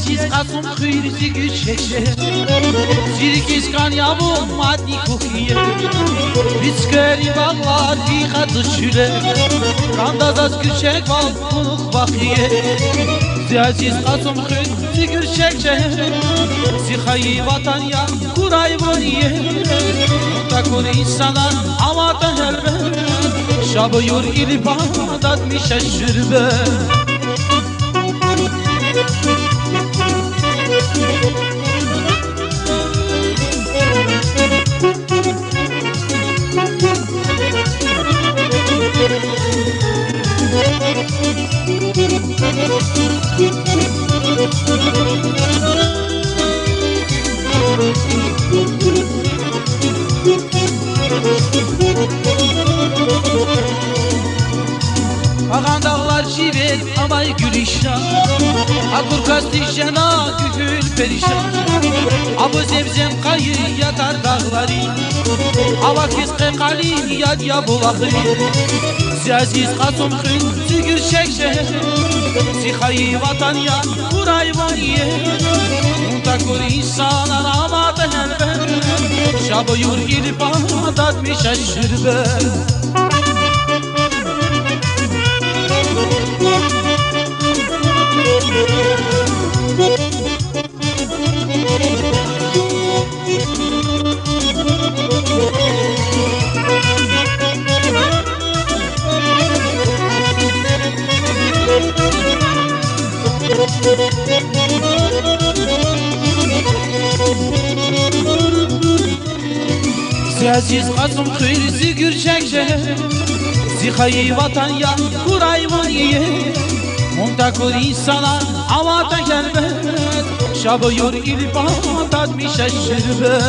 عزیز قسم خیلی دیگه چشه زیرکیز kan yavrum maddi kokuye Biskeri bağlar yıkadı şüle Kanda da gürçek bal konuk bakiye Aziz qasım xüt gürçek şehre Zihayi vatan ya kuray vaniye Takun insana amatan helbet Şabıyur ilibadat mişeşşirbe Ağan dağlar şivet amay gülüşan Akur kasti jena gül perişan Abu zemzem kayı yatar dağları Ava kizqe kali yad ya bulakı Aziz qasım xün zigir şekşe Zihayi vatan ya kuray vaniye Muntakur insanlar amata helbet Şabıyur ilibadat mişeşşirbe Aziz qasım xeyri gürçek şehre Zihayi vatan ya kuray vaniye Muntakur insana avata gelbet Şabıyur ilibadat mişeşşirbe